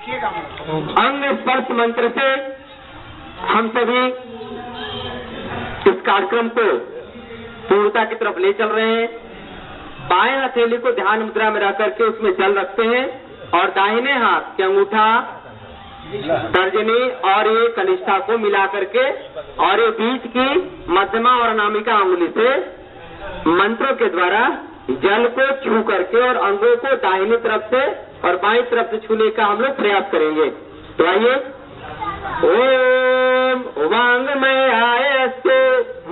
अंग स्पर्श मंत्र से हम सभी इस कार्यक्रम को पूर्णता की तरफ ले चल रहे हैं। बाएं हथेली को ध्यान मुद्रा में रख करके उसमें जल रखते हैं और दाहिने हाथ के अंगूठा, तर्जनी और ये कनिष्ठा को मिला करके और ये बीच की मध्यमा और अनामिका अंगुली से मंत्रों के द्वारा जल को छू करके और अंगों को दाहिनी तरफ से और बाईं तरफ से छूने का हम लोग प्रयास करेंगे। तो आइए, ओम वांगमयास्तु,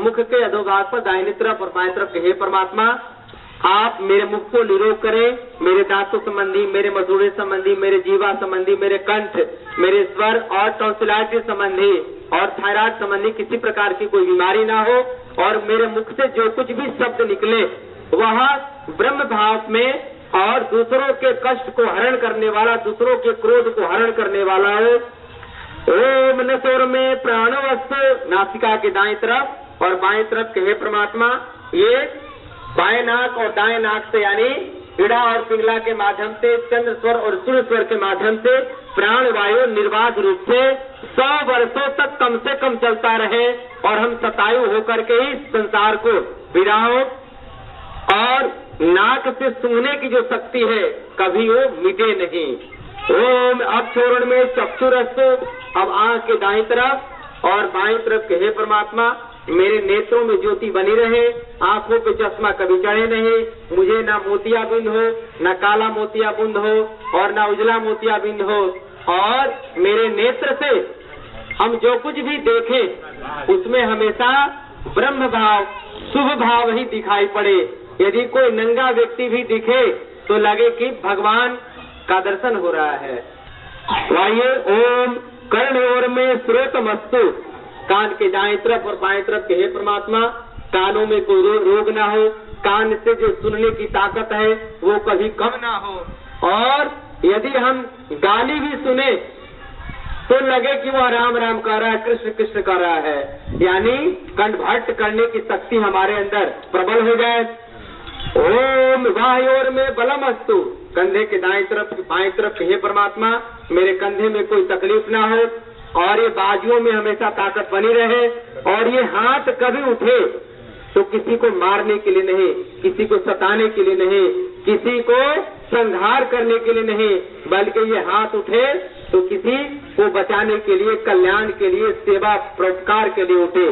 मुख के अधोभाग पर दाहिनी तरफ और बाईं तरफ के हे परमात्मा, आप मेरे मुख को निरोग करें, मेरे दांतों संबंधी, मेरे मसूड़े संबंधी, मेरे जीवा संबंधी, मेरे कंठ, मेरे स्वर और टॉन्सिलाइटिस संबंधी और थायराइड संबंधी किसी प्रकार की कोई बीमारी ना हो और मेरे मुख से जो कुछ भी शब्द निकले वह ब्रह्म भाव में और दूसरों के कष्ट को हरण करने वाला, दूसरों के क्रोध को हरण करने वाला हो। ओम नसोर में प्राणवस्तु, नासिका के दाएं तरफ और बाएं तरफ के हे परमात्मा, ये बाएं नाक और दाएं नाक से यानी पीड़ा और पिंगला के माध्यम से, चंद्र स्वर और सूर्य स्वर के माध्यम से प्राण वायु निर्बाध रूप से 100 वर्षों तक कम से कम चलता रहे और हम शतायु होकर के ही संसार को पीड़ाओं और नाक से सूंघने की जो शक्ति है कभी वो मिटे नहीं। ओम अब छोरण में चक्षुरस्तु, अब आंख के दाईं तरफ और बाईं तरफ के हे परमात्मा, मेरे नेत्रों में ज्योति बनी रहे, आंखों पे चश्मा कभी चढ़े नहीं, मुझे ना मोतियाबिंद हो, ना काला मोतियाबिंद हो और ना उजला मोतियाबिंद हो और मेरे नेत्र से हम जो कुछ भी देखें उसमें हमेशा ब्रह्म भाव, शुभ भाव ही दिखाई पड़े। यदि कोई नंगा व्यक्ति भी दिखे तो लगे कि भगवान का दर्शन हो रहा है। आइए, ओम कर्णोर में श्रोतमस्तु, कान के दाएं तरफ और बाएं तरफ के हे परमात्मा, कानों में कोई रोग ना हो, कान से जो सुनने की ताकत है वो कभी कम ना हो और यदि हम गाली भी सुने तो लगे कि वह राम राम कर रहा है, कृष्ण कृष्ण कर रहा है, यानी कंठभट्ट करने की शक्ति हमारे अंदर प्रबल हो जाए। ओम वायोर में बलमस्तु, कंधे के दाएं तरफ बाएं तरफ हे परमात्मा, मेरे कंधे में कोई तकलीफ ना हो और ये बाजुओं में हमेशा ताकत बनी रहे और ये हाथ कभी उठे तो किसी को मारने के लिए नहीं, किसी को सताने के लिए नहीं, किसी को संहार करने के लिए नहीं, बल्कि ये हाथ उठे तो किसी को बचाने के लिए, कल्याण के लिए, सेवा परोपकार के लिए उठे।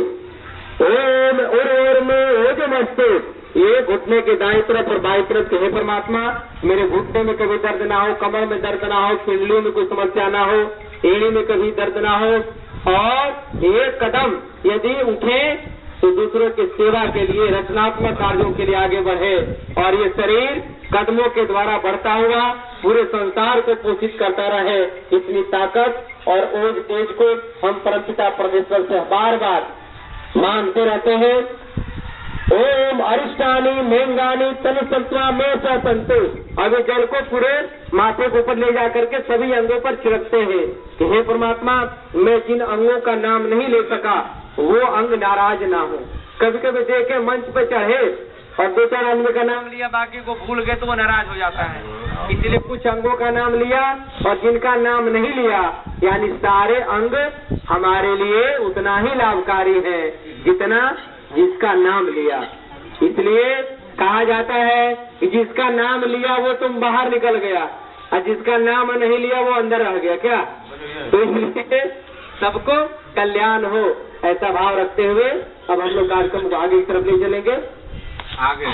ओम और में ओजमस्तु, ये घुटने के दाएं तरफ और बाएं तरफ के हे परमात्मा, मेरे घुटने में कभी दर्द ना हो, कमर में दर्द ना हो, पिंडलियों में कोई समस्या ना हो, एड़ी में कभी दर्द ना हो और ये कदम यदि उठे तो दूसरों की सेवा के लिए, रचनात्मक कार्यों के लिए आगे बढ़े और ये शरीर कदमों के द्वारा बढ़ता हुआ पूरे संसार को पोषित करता रहे। इतनी ताकत और ओज तेज को हम परमपिता परमेश्वर से बार बार मानते रहते हैं। ओम अरिष्टानी मेंगानी तन संतवा में संतु, अब जल को पूरे माथे के ऊपर ले जाकर के सभी अंगों पर छिड़कते हैं कि हे परमात्मा, मैं जिन अंगों का नाम नहीं ले सका वो अंग नाराज ना हो। कभी कभी देखे मंच पे चढ़े और दो चार आदमी का नाम लिया, बाकी को भूल गए तो वो नाराज हो जाता है। इसलिए कुछ अंगों का नाम लिया और जिनका नाम नहीं लिया, यानी सारे अंग हमारे लिए उतना ही लाभकारी है जितना जिसका नाम लिया। इसलिए कहा जाता है कि जिसका नाम लिया वो तुम बाहर निकल गया और जिसका नाम नहीं लिया वो अंदर रह गया। क्या? तो इसलिए सबको कल्याण हो, ऐसा भाव रखते हुए अब हम लोग कार्यक्रम को आगे की तरफ ले चलेंगे। आगे